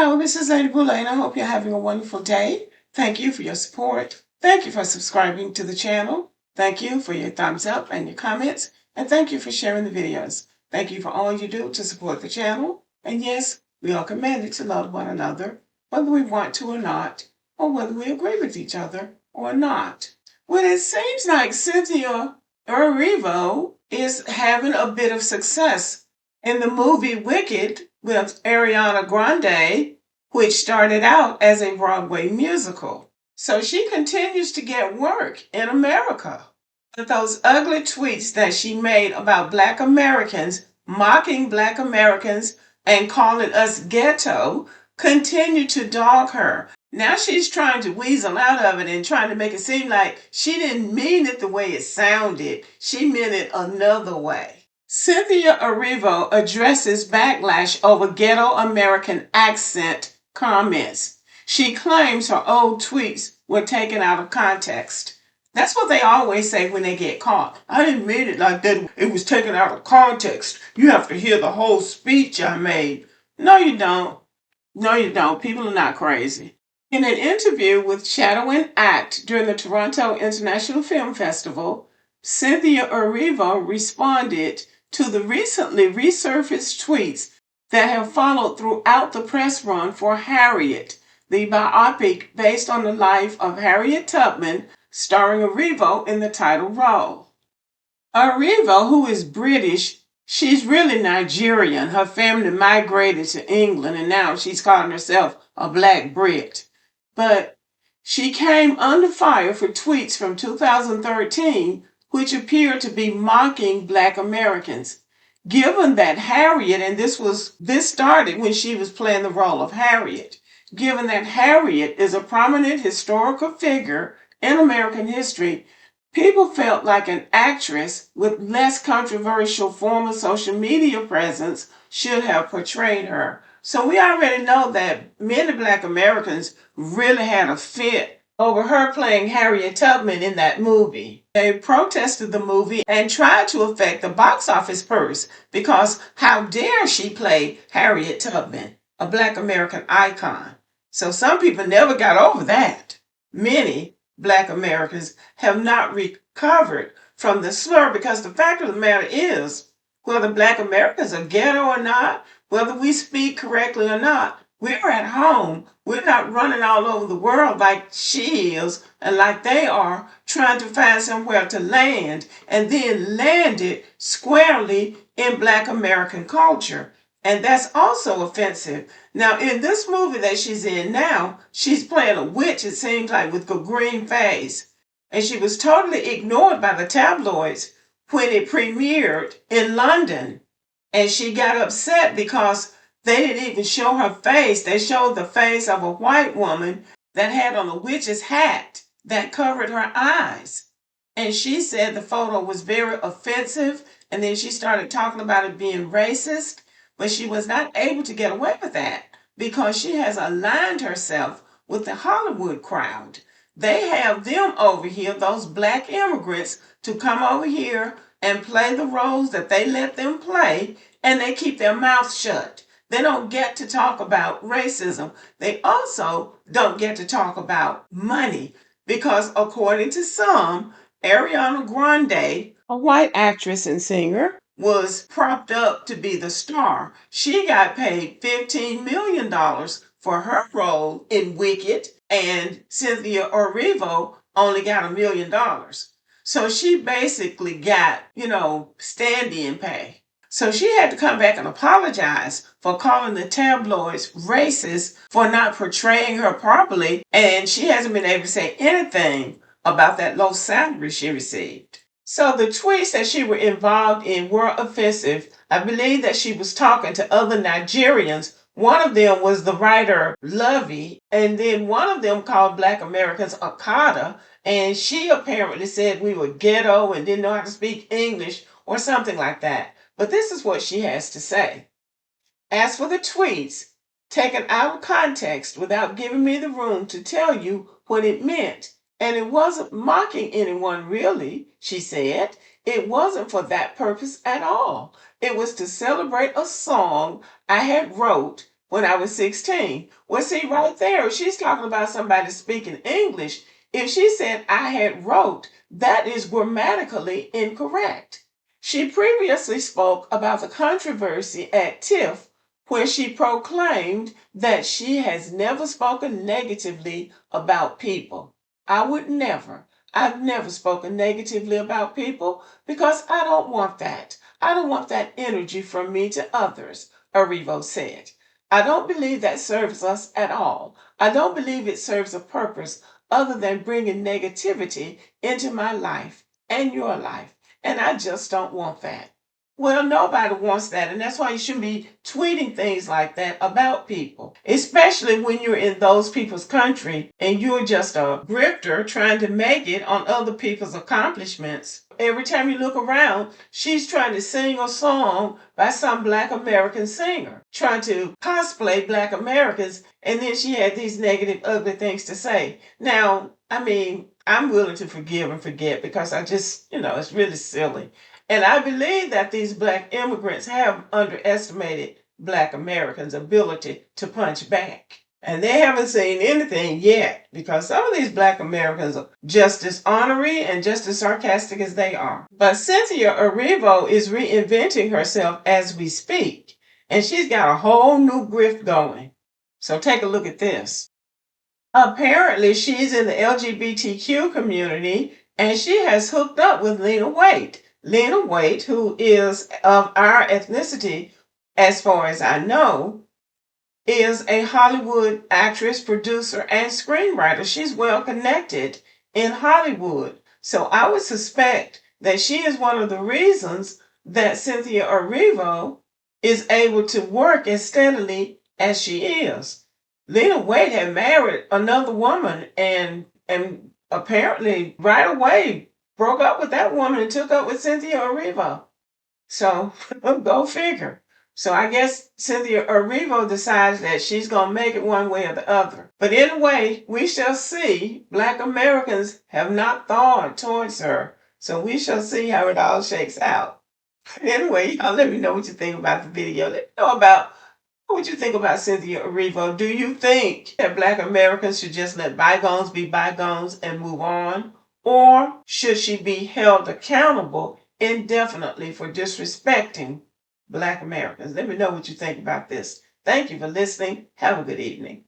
Hello, this is Lady Boulay, and I hope you're having a wonderful day. Thank you for your support. Thank you for subscribing to the channel. Thank you for your thumbs up and your comments. And thank you for sharing the videos. Thank you for all you do to support the channel. And yes, we are commanded to love one another, whether we want to or not, or whether we agree with each other or not. Well, it seems like Cynthia Erivo is having a bit of success in the movie Wicked with Ariana Grande, which started out as a Broadway musical. So she continues to get work in America. But those ugly tweets that she made about Black Americans, mocking Black Americans and calling us ghetto, continue to dog her. Now she's trying to weasel out of it and trying to make it seem like she didn't mean it the way it sounded. She meant it another way. Cynthia Erivo addresses backlash over ghetto American accent comments. She claims her old tweets were taken out of context. That's what they always say when they get caught. I didn't mean it like that. It was taken out of context. You have to hear the whole speech I made. No, you don't. No, you don't. People are not crazy. In an interview with Shadow and Act during the Toronto International Film Festival, Cynthia Erivo responded to the recently resurfaced tweets that have followed throughout the press run for Harriet, the biopic based on the life of Harriet Tubman, starring Erivo in the title role. Erivo, who is British, she's really Nigerian. Her family migrated to England and now she's calling herself a Black Brit. But she came under fire for tweets from 2013 which appeared to be mocking Black Americans. Given that Harriet, and this started when she was playing the role of Harriet, given that Harriet is a prominent historical figure in American history, people felt like an actress with less controversial former social media presence should have portrayed her. So we already know that many Black Americans really had a fit over her playing Harriet Tubman in that movie. They protested the movie and tried to affect the box office purse because how dare she play Harriet Tubman, a Black American icon. So some people never got over that. Many Black Americans have not recovered from the slur because the fact of the matter is, whether Black Americans are ghetto or not, whether we speak correctly or not, we're at home. We're not running all over the world like she is and like they are, trying to find somewhere to land and then land it squarely in Black American culture. And that's also offensive. Now, in this movie that she's in now, she's playing a witch, it seems like, with a green face. And she was totally ignored by the tabloids when it premiered in London. And she got upset because they didn't even show her face. They showed the face of a white woman that had on a witch's hat that covered her eyes. And she said the photo was very offensive. And then she started talking about it being racist. But she was not able to get away with that because she has aligned herself with the Hollywood crowd. They have them over here, those Black immigrants, to come over here and play the roles that they let them play, and they keep their mouths shut. They don't get to talk about racism. They also don't get to talk about money because, according to some, Ariana Grande, a white actress and singer, was propped up to be the star. She got paid $15 million for her role in Wicked, and Cynthia Erivo only got $1 million. So she basically got, stand-in pay. So she had to come back and apologize for calling the tabloids racist for not portraying her properly, and she hasn't been able to say anything about that low salary she received. So the tweets that she were involved in were offensive. I believe that she was talking to other Nigerians. One of them was the writer Lovey, and then one of them called Black Americans Akata, and she apparently said we were ghetto and didn't know how to speak English or something like that. But this is what she has to say. As for the tweets, taken out of context without giving me the room to tell you what it meant, and it wasn't mocking anyone really, she said. It wasn't for that purpose at all. It was to celebrate a song I had wrote when I was 16. Well, see, right there, she's talking about somebody speaking English. If she said I had wrote, that is grammatically incorrect. She previously spoke about the controversy at TIFF, where she proclaimed that she has never spoken negatively about people. I would never. I've never spoken negatively about people because I don't want that. I don't want that energy from me to others, Erivo said. I don't believe that serves us at all. I don't believe it serves a purpose other than bringing negativity into my life and your life. And I just don't want that. Well, nobody wants that, and that's why you shouldn't be tweeting things like that about people, especially when you're in those people's country and you're just a grifter trying to make it on other people's accomplishments. Every time you look around, she's trying to sing a song by some Black American singer, trying to cosplay Black Americans, and then she had these negative, ugly things to say. Now, I mean, I'm willing to forgive and forget because I just, it's really silly. And I believe that these Black immigrants have underestimated Black Americans' ability to punch back. And they haven't seen anything yet because some of these Black Americans are just as ornery and just as sarcastic as they are. But Cynthia Erivo is reinventing herself as we speak, and she's got a whole new grift going. So take a look at this. Apparently, she's in the LGBTQ community and she has hooked up with Lena Waithe. Lena Waithe, who is of our ethnicity, as far as I know, is a Hollywood actress, producer, and screenwriter. She's well connected in Hollywood. So I would suspect that she is one of the reasons that Cynthia Erivo is able to work as steadily as she is. Lena Waithe had married another woman and apparently right away broke up with that woman and took up with Cynthia Erivo. So go figure. So I guess Cynthia Erivo decides that she's going to make it one way or the other. But anyway, we shall see. Black Americans have not thawed towards her. So we shall see how it all shakes out. Anyway, y'all let me know what you think about the video. Let me know about what would you think about Cynthia Erivo. Do you think that Black Americans should just let bygones be bygones and move on? Or should she be held accountable indefinitely for disrespecting Black Americans? Let me know what you think about this. Thank you for listening. Have a good evening.